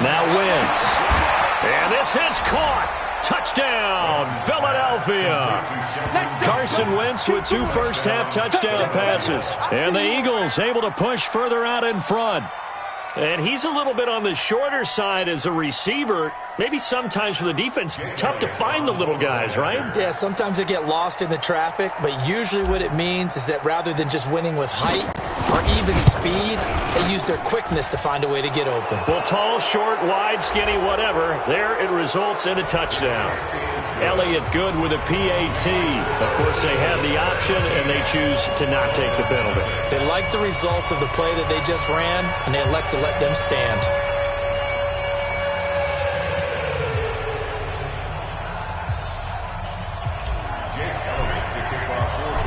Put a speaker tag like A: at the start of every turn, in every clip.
A: Now Wentz. And this is caught. Touchdown, Philadelphia. Carson Wentz with 2 first-half touchdown passes. And the Eagles able to push further out in front. And he's a little bit on the shorter side as a receiver. Maybe sometimes for the defense, tough to find the little guys, right?
B: Yeah, sometimes they get lost in the traffic, but usually what it means is that rather than just winning with height or even speed, they use their quickness to find a way to get open.
A: Well, tall, short, wide, skinny, whatever, there it results in a touchdown. Elliott good with a PAT. Of course, they have the option, and they choose to not take the penalty.
B: They like the results of the play that they just ran, and they elect to let them stand.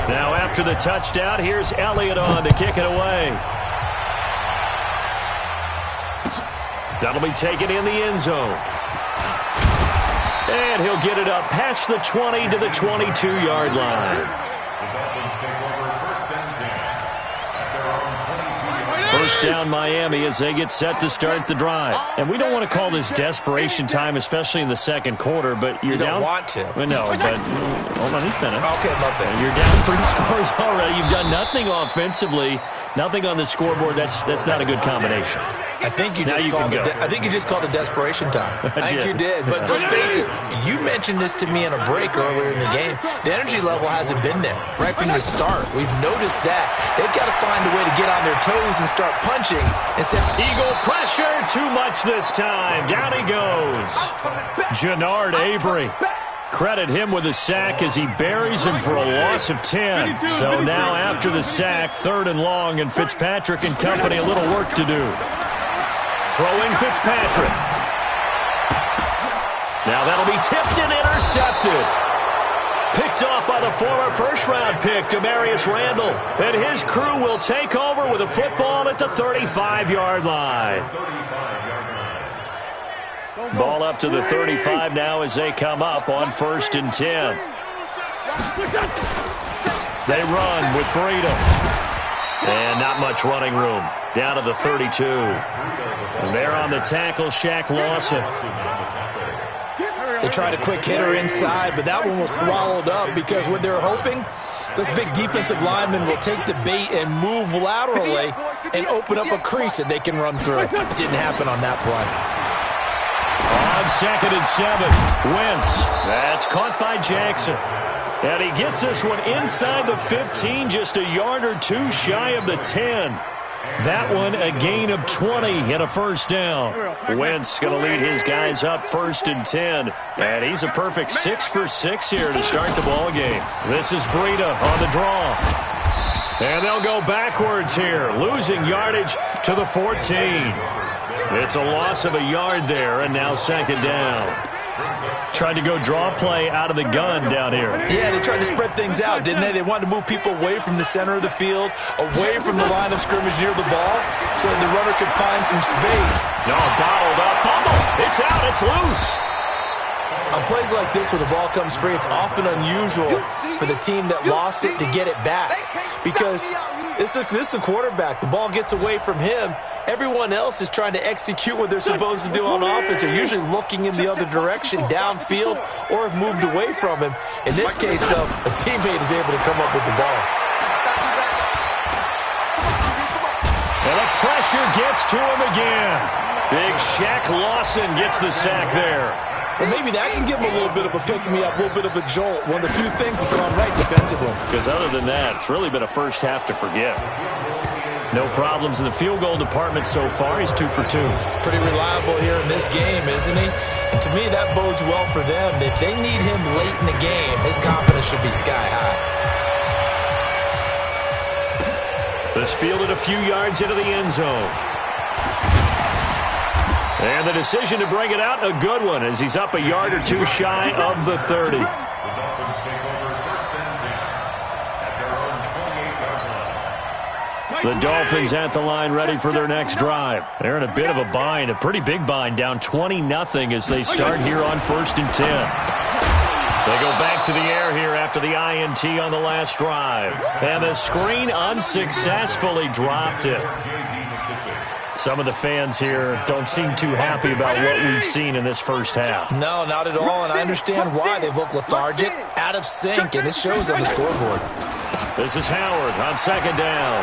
A: Now after the touchdown, here's Elliott on to kick it away. That'll be taken in the end zone. And he'll get it up past the 20 to the 22-yard line. First down Miami as they get set to start the drive. And we don't want to call this desperation time, especially in the second quarter, but you're down.
B: You don't want to.
A: No, but hold on, he's finished.
B: Okay, my bad.
A: You're down 3 scores already. You've done nothing offensively, nothing on the scoreboard. That's not a good combination.
B: I think you just called it desperation time. I think you did. But let's face it, you mentioned this to me in a break earlier in the game. The energy level hasn't been there right from the start. We've noticed that. They've got to find a way to get on their toes and start punching.
A: Eagle pressure, too much this time. Down he goes. Jannard Avery. Credit him with a sack as he buries him for a loss of 10. So now after the sack, 3rd and long, and Fitzpatrick and company a little work to do. Throwing Fitzpatrick. Now that'll be tipped and intercepted. Picked off by the former first-round pick, Demarius Randall. And his crew will take over with a football at the 35-yard line. Ball up to the 35 now as they come up on 1st and 10. They run with Breida. And not much running room. Down to the 32. And there on the tackle, Shaq Lawson.
B: They tried a quick hitter inside, but that one was swallowed up because what they're hoping, those big defensive linemen will take the bait and move laterally and open up a crease that they can run through. Didn't happen on that play.
A: On 2nd and 7, Wentz. That's caught by Jackson. And he gets this one inside the 15, just a yard or 2 shy of the 10. That one a gain of 20 and a first down. Wentz going to lead his guys up 1st and 10. And he's a perfect 6 for 6 here to start the ball game. This is Breida on the draw. And they'll go backwards here, losing yardage to the 14. It's a loss of a yard there, and now 2nd down. Tried to go draw play out of the gun down here.
B: Yeah, they tried to spread things out, didn't they? They wanted to move people away from the center of the field, away from the line of scrimmage near the ball, so the runner could find some space.
A: No, bottled up. Fumble. It's out. It's loose.
B: On plays like this where the ball comes free, it's often unusual for the team that lost it to get it back because this is the quarterback. The ball gets away from him. Everyone else is trying to execute what they're supposed to do on offense. They're usually looking in the other direction, downfield, or have moved away from him. In this case, though, a teammate is able to come up with the ball.
A: And the pressure gets to him again. Big Shaq Lawson gets the sack there.
B: Well, maybe that can give him a little bit of a pick-me-up, a little bit of a jolt. One of the few things that's gone right defensively.
A: Because other than that, it's really been a first half to forget. No problems in the field goal department so far. He's 2 for 2.
B: Pretty reliable here in this game, isn't he? And to me, that bodes well for them. If they need him late in the game, his confidence should be sky high.
A: This fielded a few yards into the end zone. And the decision to bring it out, a good one, as he's up a yard or 2 shy of the 30. The Dolphins at the line ready for their next drive. They're in a bit of a bind, a pretty big bind, down 20-0 as they start here on 1st and 10. They go back to the air here after the INT on the last drive. And the screen unsuccessfully dropped it. Some of the fans here don't seem too happy about what we've seen in this first half.
B: No, not at all, and I understand why. They've looked lethargic, out of sync, and it shows on the scoreboard.
A: This is Howard on second down.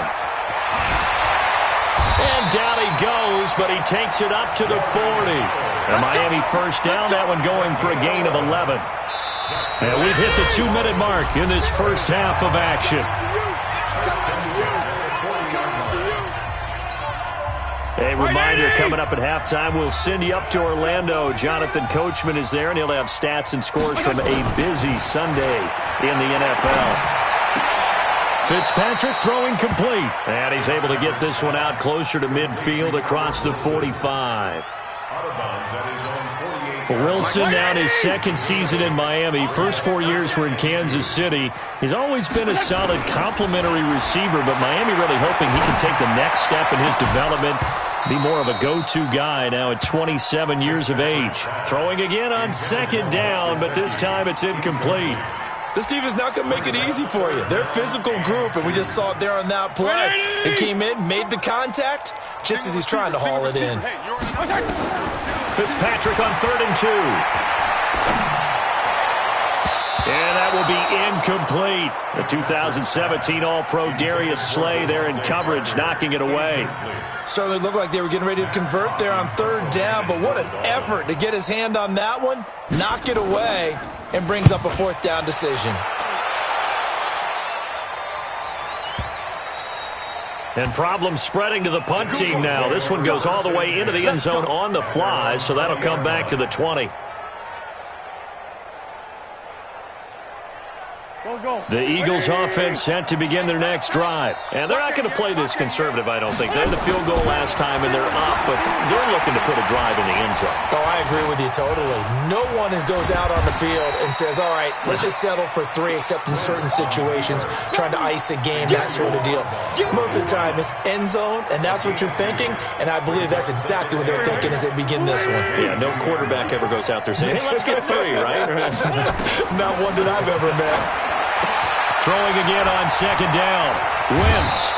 A: And down he goes, but he takes it up to the 40. And Miami first down, that one going for a gain of 11. And we've hit the 2-minute mark in this first half of action. A reminder, coming up at halftime, we'll send you up to Orlando. Jonathan Coachman is there, and he'll have stats and scores from a busy Sunday in the NFL. Fitzpatrick throwing complete. And he's able to get this one out closer to midfield across the 45. Wilson now in his second season in Miami. First 4 years were in Kansas City. He's always been a solid complementary receiver, but Miami really hoping he can take the next step in his development, be more of a go-to guy now at 27 years of age. Throwing again on second down, but this time it's incomplete.
B: This defense not going to make it easy for you. They're a physical group, and we just saw it there on that play. He came in, made the contact, just as he's trying to haul it in.
A: Fitzpatrick on 3rd and 2. And that will be incomplete. The 2017 All-Pro Darius Slay there in coverage, knocking it away.
B: Certainly looked like they were getting ready to convert there on 3rd down, but what an effort to get his hand on that one, knock it away, and brings up a 4th down decision.
A: And problems spreading to the punt team now. This one goes all the way into the end zone on the fly, so that'll come back to the 20. The Eagles offense set to begin their next drive. And they're not going to play this conservative, I don't think. They had the field goal last time, and they're up, but they're looking to put a drive in the end zone.
B: Oh, I agree with you totally. No one goes out on the field and says, all right, let's just settle for 3, except in certain situations, trying to ice a game, that sort of deal. Most of the time, it's end zone, and that's what you're thinking, and I believe that's exactly what they're thinking as they begin this one.
A: Yeah, no quarterback ever goes out there saying, hey, let's get 3, right?
B: Not one that I've ever met.
A: Throwing again on second down. Wentz.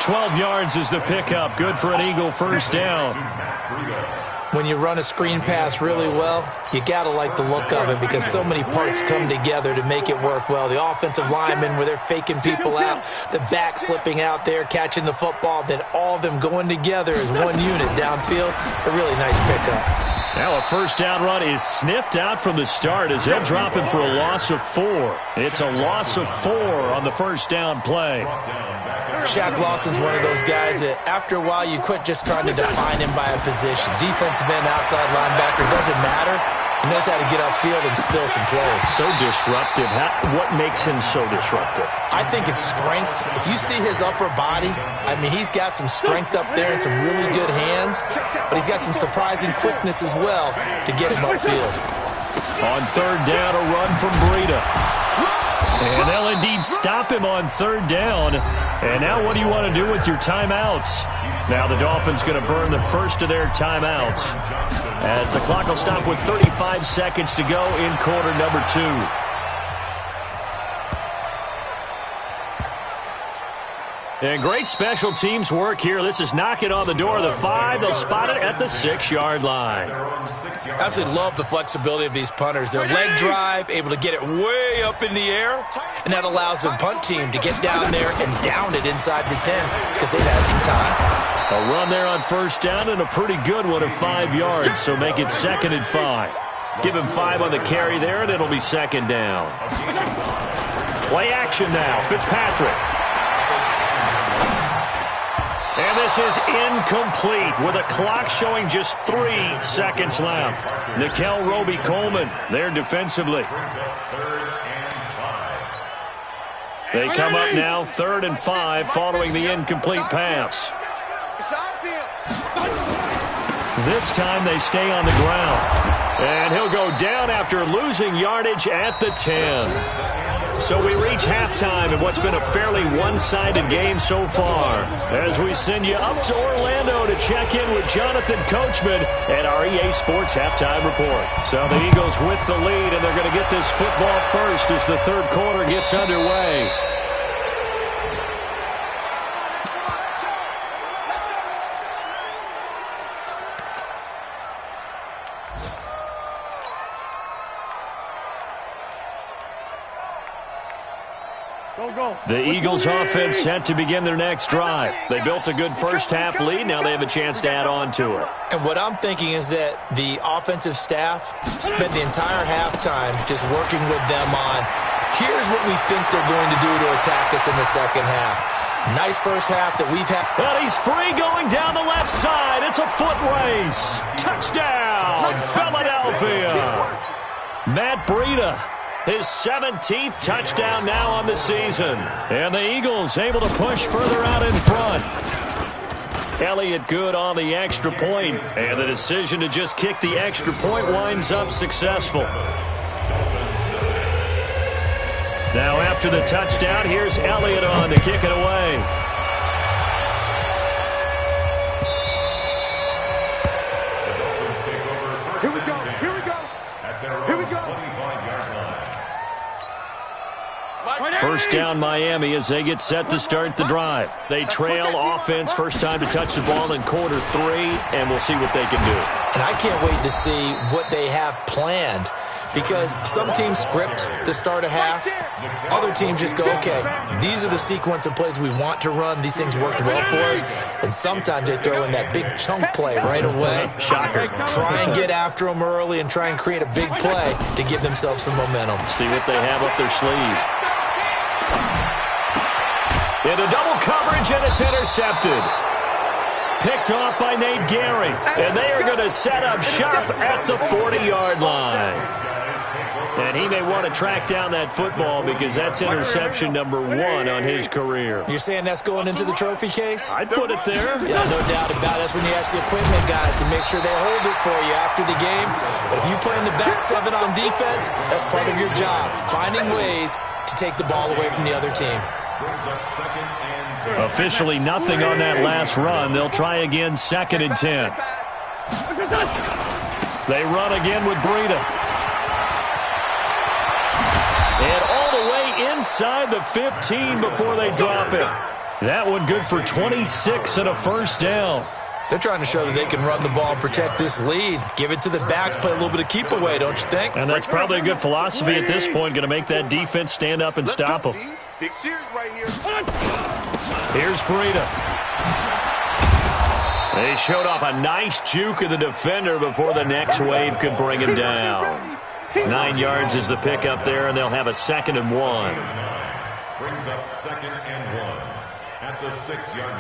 A: 12 yards is the pickup. Good for an Eagle first down.
B: When you run a screen pass really well, you got to like the look of it because so many parts come together to make it work well. The offensive linemen where they're faking people out, the back slipping out there, catching the football, then all of them going together as one unit downfield. A really nice pickup.
A: Now a first down run is sniffed out from the start as they'll drop him for a loss of 4. It's a loss of 4 on the first down play.
B: Shaq Lawson's one of those guys that after a while you quit just trying to define him by a position. Defensive end, outside linebacker, doesn't matter. He knows how to get upfield and spill some plays.
A: So disruptive. What makes him so disruptive?
B: I think it's strength. If you see his upper body, I mean, he's got some strength up there and some really good hands, but he's got some surprising quickness as well to get him upfield.
A: On 3rd down, a run from Breida. And they'll indeed stop him on 3rd down. And now what do you want to do with your timeouts? Now the Dolphins going to burn the first of their timeouts as the clock will stop with 35 seconds to go in quarter number 2. And great special teams work here. This is knocking on the door of the 5. They'll spot it at the 6-yard line.
B: Absolutely love the flexibility of these punters. Their leg drive, able to get it way up in the air, and that allows the punt team to get down there and down it inside the 10 because they've had some time.
A: A run there on first down and a pretty good one of 5 yards, so make it 2nd and 5. Give him 5 on the carry there, and it'll be 2nd down. Play action now. Fitzpatrick. And this is incomplete with a clock showing just 3 seconds left. Nickel Roby-Coleman there defensively. They come up now 3rd and 5 following the incomplete pass. This time they stay on the ground. And he'll go down after losing yardage at the 10. So we reach halftime in what's been a fairly one-sided game so far as we send you up to Orlando to check in with Jonathan Coachman at our EA Sports Halftime Report. So the Eagles with the lead, and they're going to get this football first as the 3rd quarter gets underway. The Eagles offense set to begin their next drive. They built a good first-half lead. Now they have a chance to add on to it.
B: And what I'm thinking is that the offensive staff spent the entire halftime just working with them on, here's what we think they're going to do to attack us in the second half. Nice first half that we've had.
A: Well, he's free going down the left side. It's a foot race. Touchdown, Philadelphia. Matt Breida, his 17th touchdown now on the season. And the Eagles able to push further out in front. Elliott good on the extra point, and the decision to just kick the extra point winds up successful. Now after the touchdown, here's Elliott on to kick it away.
C: Here we go. Here we go. Here we go.
A: First down Miami as they get set to start the drive. They trail offense, first time to touch the ball in quarter 3, and we'll see what they can do.
B: And I can't wait to see what they have planned, because some teams script to start a half. Other teams just go, okay, these are the sequence of plays we want to run. These things worked well for us. And sometimes they throw in that big chunk play right away.
A: Shocker.
B: Try and get after them early and try and create a big play to give themselves some momentum.
A: See what they have up their sleeve. Into double coverage, and it's intercepted. Picked off by Nate Gary. And they are going to set up shop at the 40-yard line. And he may want to track down that football because that's interception number 1 on his career.
B: You're saying that's going into the trophy case?
A: I'd put it there.
B: Yeah, no doubt about it. That's when you ask the equipment guys to make sure they hold it for you after the game. But if you play in the back 7 on defense, that's part of your job, finding ways to take the ball away from the other team.
A: Officially nothing on that last run. They'll try again, 2nd and 10. They run again with Breida. And all the way inside the 15 before they drop it. That one good for 26 and a first down.
B: They're trying to show that they can run the ball and protect this lead. Give it to the backs, play a little bit of keep away, don't you think?
A: And that's probably a good philosophy at this point, going to make that defense stand up and stop them.
C: Big series right here.
A: Here's Breida. They showed off a nice juke of the defender before the next wave could bring him down. 9 yards is the pickup there, and they'll have a 2nd and 1.
D: Brings up 2nd and 1 at the 6-yard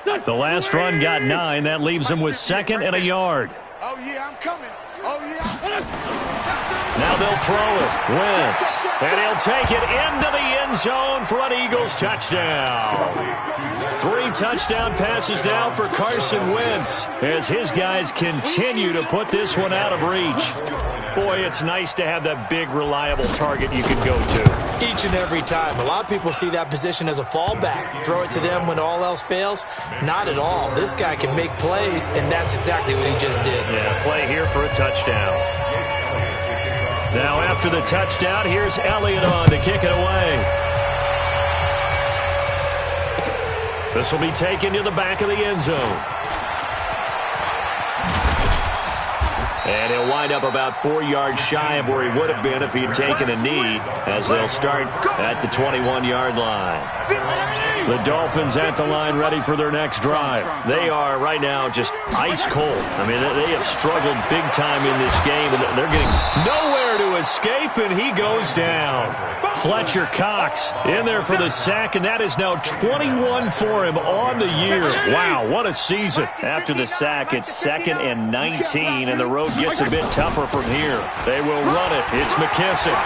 D: line.
A: The last run got 9. That leaves them with 2nd and a yard.
C: Oh, yeah, I'm coming. Oh, yeah.
A: Now they'll throw it. Wentz. And he'll take it into the end zone for an Eagles touchdown. 3 touchdown passes now for Carson Wentz as his guys continue to put this one out of reach. Boy, it's nice to have that big, reliable target you can go to.
B: Each and every time. A lot of people see that position as a fallback. Throw it to them when all else fails. Not at all. This guy can make plays, and that's exactly what he just did.
A: Yeah, play here for a touchdown. Now after the touchdown, here's Elliott on to kick it away. This will be taken to the back of the end zone. And he'll wind up about 4 yards shy of where he would have been if he had taken a knee, as they'll start at the 21-yard line. The Dolphins at the line ready for their next drive. They are right now just ice cold. I mean, they have struggled big time in this game, and they're getting nowhere to escape, and he goes down. Fletcher Cox in there for the sack, and that is now 21 for him on the year. Wow, what a season. After the sack, it's 2nd and 19, and the road gets a bit tougher from here. They will run it. It's McKissick.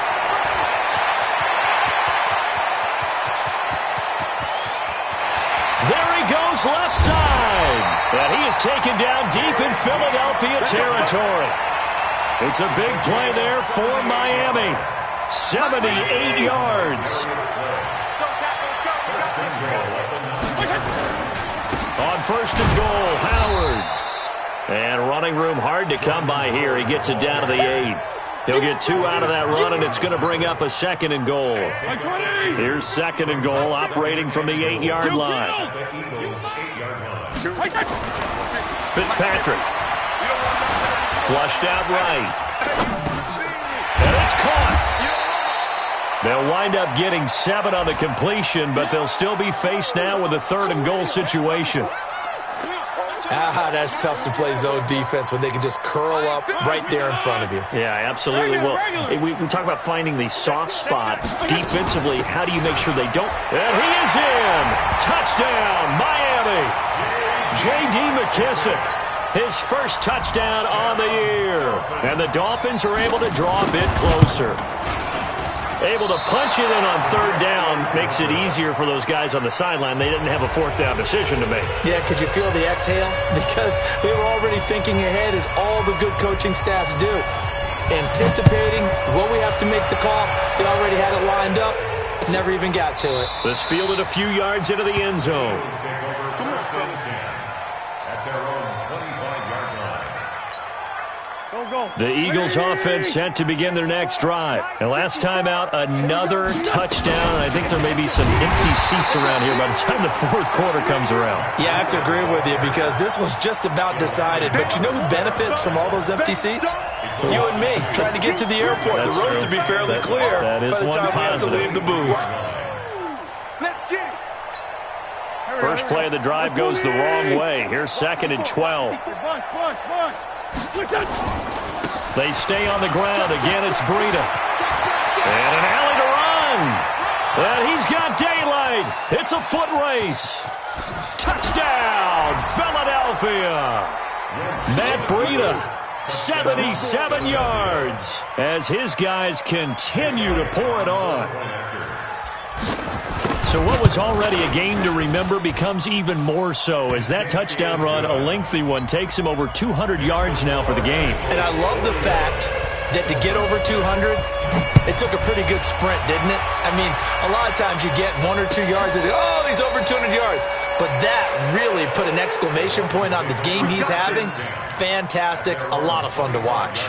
A: There he goes left side. And he is taken down deep in Philadelphia territory. It's a big play there for Miami. 78 yards. On 1st and goal, Howard. And running room hard to come by here. He gets it down to the 8. He'll get 2 out of that run, and it's going to bring up a 2nd and goal. Here's 2nd and goal, operating from the 8-yard line. Fitzpatrick. Flushed out right. And it's caught. They'll wind up getting 7 on the completion, but they'll still be faced now with a 3rd and goal situation.
B: That's tough to play zone defense when they can just curl up right there in front of you.
A: Yeah, absolutely. Well, we talk about finding the soft spot. Defensively, how do you make sure they don't? And he is in! Touchdown, Miami! J.D. McKissick, his first touchdown on the year. And the Dolphins are able to draw a bit closer. Able to punch it in on 3rd down makes it easier for those guys on the sideline. They didn't have a 4th down decision to make.
B: Yeah, could you feel the exhale? Because they were already thinking ahead, as all the good coaching staffs do. Anticipating what we have to make the call. They already had it lined up. Never even got to it.
A: This fielded a few yards into the end zone. The Eagles offense set to begin their next drive. And last time out, another touchdown. I think there may be some empty seats around here by the time the 4th quarter comes around.
B: Yeah, I have to agree with you because this was just about decided. But you know who benefits from all those empty seats? You and me, trying to get to the airport.
A: That's
B: the road
A: true.
B: to be fairly clear
A: That is
B: by the time we have to leave the booth.
C: Let's get it.
A: First play of the drive goes the wrong way. Here's 2nd and 12. They stay on the ground. Again, it's Breida. And an alley to run. And he's got daylight. It's a foot race. Touchdown, Philadelphia. Matt Breida, 77 yards, as his guys continue to pour it on. So what was already a game to remember becomes even more so as that touchdown run, a lengthy one, takes him over 200 yards now for the game.
B: And I love the fact that to get over 200, it took a pretty good sprint, didn't it? I mean, a lot of times you get 1 or 2 yards and, oh, he's over 200 yards. But that really put an exclamation point on the game he's having. Fantastic. A lot of fun to watch.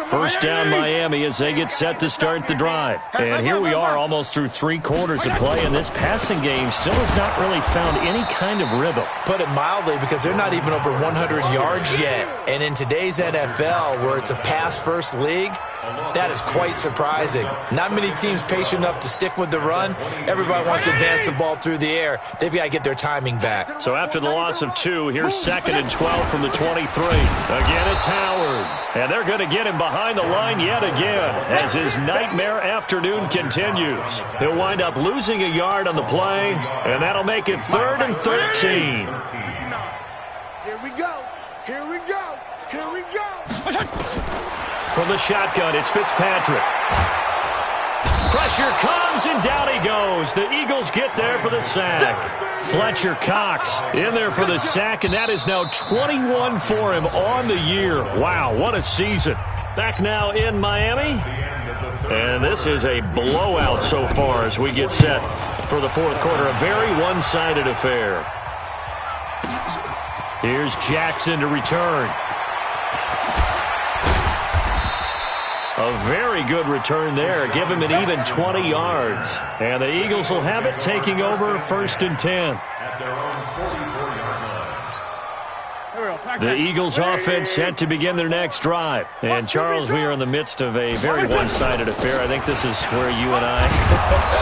A: First down, Miami, as they get set to start the drive. And here we are almost through 3 quarters of play, and this passing game still has not really found any kind of rhythm.
B: Put it mildly, because they're not even over 100 yards yet. And in today's NFL, where it's a pass-first league, that is quite surprising. Not many teams patient enough to stick with the run. Everybody wants to advance the ball through the air. They've got to get their timing back.
A: So after the loss of 2, here's 2nd and 12 from the 23. Again, it's Howard. And they're going to get him behind the line yet again as his nightmare afternoon continues. He'll wind up losing a yard on the play, and that'll make it 3rd and 13.
C: Here we go. Here we go. Here we go.
A: From the shotgun, it's Fitzpatrick. Pressure comes, and down he goes. The Eagles get there for the sack. Fletcher Cox in there for the sack, and that is now 21 for him on the year. Wow, what a season. Back now in Miami. And this is a blowout so far as we get set for the 4th quarter. A very one-sided affair. Here's Jackson to return. A very good return there. Give him an even 20 yards. And the Eagles will have it, taking over 1st and 10. The Eagles offense set to begin their next drive. And, Charles, we are in the midst of a very one-sided affair. I think this is where you and I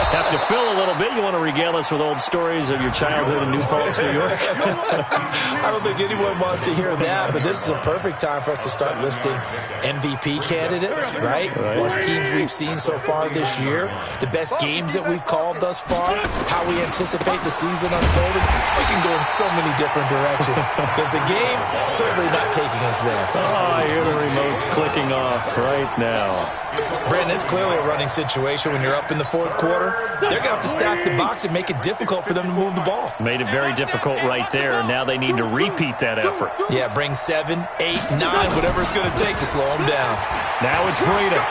A: have to fill a little bit. You want to regale us with old stories of your childhood in New Paltz, New York?
B: I don't think anyone wants to hear that, but this is a perfect time for us to start listing MVP candidates, right? Best teams we've seen so far this year, the best games that we've called thus far, how we anticipate the season unfolding. We can go in so many different directions because the game certainly not taking us there.
A: Oh, I hear the remote's clicking off right now.
B: Brandon, it's clearly a running situation when you're up in the 4th quarter. They're going to have to stack the box and make it difficult for them to move the ball.
A: Made it very difficult right there. Now they need to repeat that effort.
B: Yeah, bring 7, 8, 9, whatever it's going to take to slow them down.
A: Now it's Breida.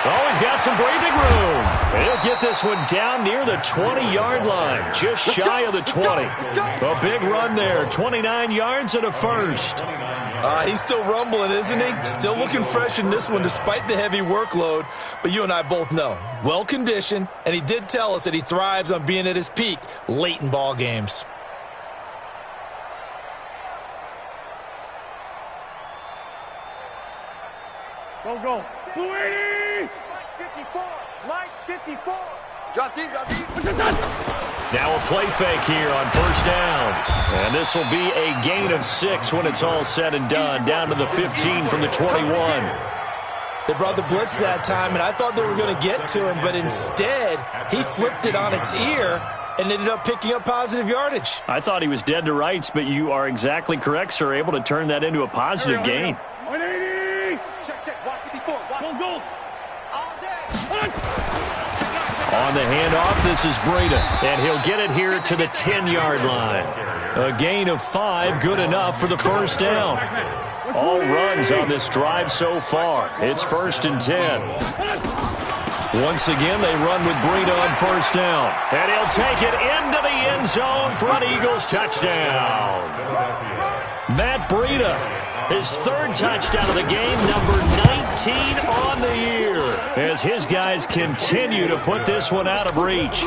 A: Oh, he's got some breathing room. And he'll get this one down near the 20-yard line, just shy of the 20. A big run there, 29 yards and a first.
B: He's still rumbling, isn't he? Still looking fresh in this one despite the heavy workload. But you and I both know, well-conditioned, and he did tell us that he thrives on being at his peak late in ball games.
C: Go. Mike 54. Drop deep, drop deep.
A: Now a play fake here on first down. And this will be a gain of 6 when it's all said and done. Down to the 15 from the 21.
B: They brought the blitz that time, and I thought they were going to get to him, but instead, he flipped it on its ear and ended up picking up positive yardage.
A: I thought he was dead to rights, but you are exactly correct, sir. Able to turn that into a positive gain.
C: 180. Check. Watch 54. Watch. Go. All day.
A: On the handoff, this is Breida, and he'll get it here to the 10-yard line. A gain of 5, good enough for the first down. All runs on this drive so far. It's 1st and 10. Once again, they run with Breida on first down. And he'll take it into the end zone for an Eagles touchdown. Matt Breida, his 3rd touchdown of the game, number 19 on the year, as his guys continue to put this one out of reach.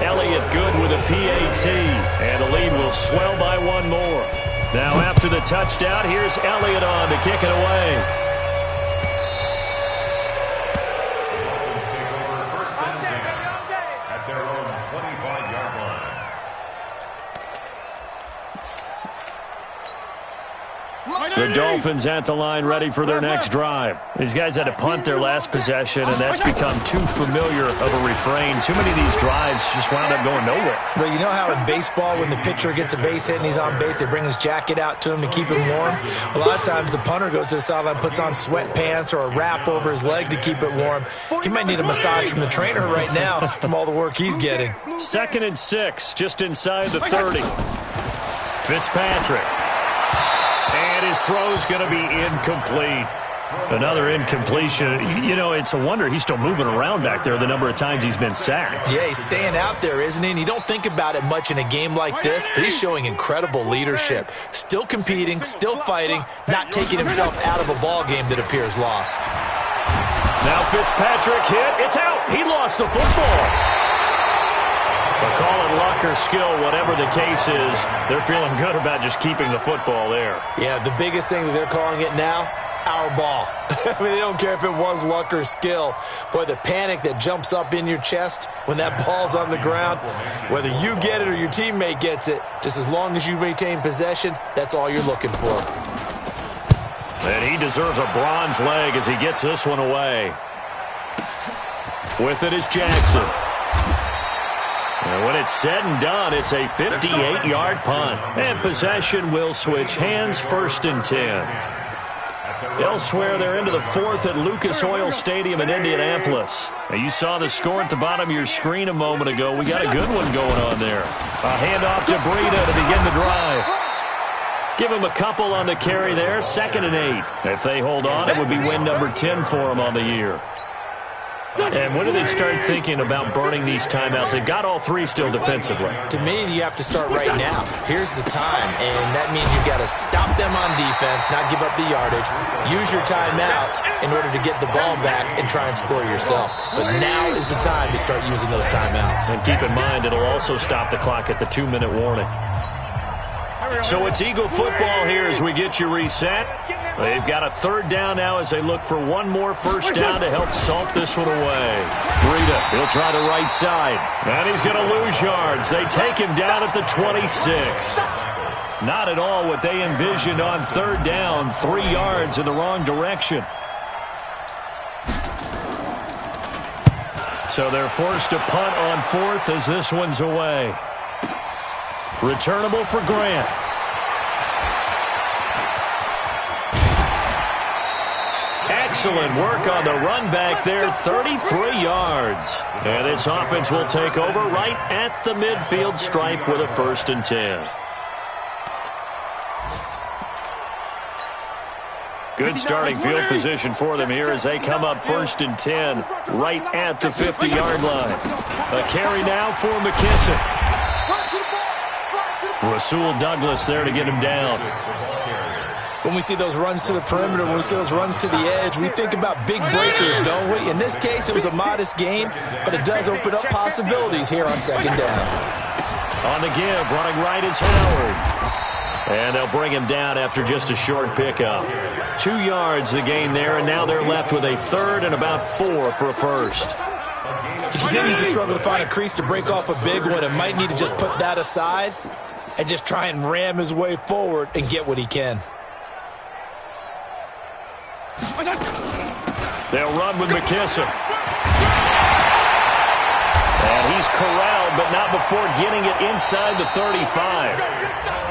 A: Elliott good with a PAT, and the lead will swell by 1 more. Now after the touchdown, here's Elliott on to kick it away.
D: At their own 25-yard line.
A: The Dolphins at the line, ready for their next drive. These guys had to punt their last possession, and that's become too familiar of a refrain. Too many of these drives just wound up going nowhere.
B: Well, you know how in baseball, when the pitcher gets a base hit and he's on base, they bring his jacket out to him to keep him warm? A lot of times the punter goes to the sideline, puts on sweatpants or a wrap over his leg to keep it warm. He might need a massage from the trainer right now from all the work he's getting.
A: 2nd and 6, just inside the 30. Fitzpatrick. And his throw's going to be incomplete. Another incompletion. You know, it's a wonder he's still moving around back there the number of times he's been sacked.
B: Yeah, he's staying out there, isn't he? And you don't think about it much in a game like this, but he's showing incredible leadership. Still competing, still fighting, not taking himself out of a ball game that appears lost.
A: Now Fitzpatrick hit. It's out. He lost the football. But call it luck or skill, whatever the case is, they're feeling good about just keeping the football there.
B: Yeah, the biggest thing that they're calling it now, our ball. I mean, they don't care if it was luck or skill. Boy, the panic that jumps up in your chest when that ball's on the ground, whether you get it or your teammate gets it, just as long as you retain possession, that's all you're looking for.
A: And he deserves a bronze leg as he gets this one away. With it is Jackson. And when it's said and done, it's a 58-yard punt. And possession will switch hands, 1st and 10. Elsewhere, they're into the 4th at Lucas Oil Stadium in Indianapolis. Now, you saw the score at the bottom of your screen a moment ago. We got a good one going on there. A handoff to Breida to begin the drive. Give him a couple on the carry there, 2nd and 8. If they hold on, it would be win number 10 for them on the year. And when do they start thinking about burning these timeouts? They've got all 3 still defensively.
B: To me, you have to start right now. Here's the time, and that means you've got to stop them on defense, not give up the yardage, use your timeouts in order to get the ball back and try and score yourself. But now is the time to start using those timeouts.
A: And keep in mind, it'll also stop the clock at the 2-minute warning. So it's Eagle football here as we get you reset. They've got a 3rd down now as they look for one more first down to help salt this one away. Breida, he'll try the right side. And he's going to lose yards. They take him down at the 26. Not at all what they envisioned on 3rd down. 3 yards in the wrong direction. So they're forced to punt on 4th as this one's away. Returnable for Grant. Excellent work on the run back there, 33 yards. And this offense will take over right at the midfield stripe with a 1st and 10. Good starting field position for them here as they come up 1st and 10 right at the 50-yard line. A carry now for McKissick. Rasul Douglas there to get him down.
B: When we see those runs to the perimeter, when we see those runs to the edge, we think about big breakers, don't we? In this case, it was a modest gain, but it does open up possibilities here on 2nd down.
A: On the give, running right is Howard. And they'll bring him down after just a short pickup. 2 yards the gain there, and now they're left with a 3rd and about 4 for a first.
B: He continues to struggle to find a crease to break off a big one and might need to just put that aside and just try and ram his way forward and get what he can.
A: They'll run with McKissick. And he's corralled, but not before getting it inside the 35.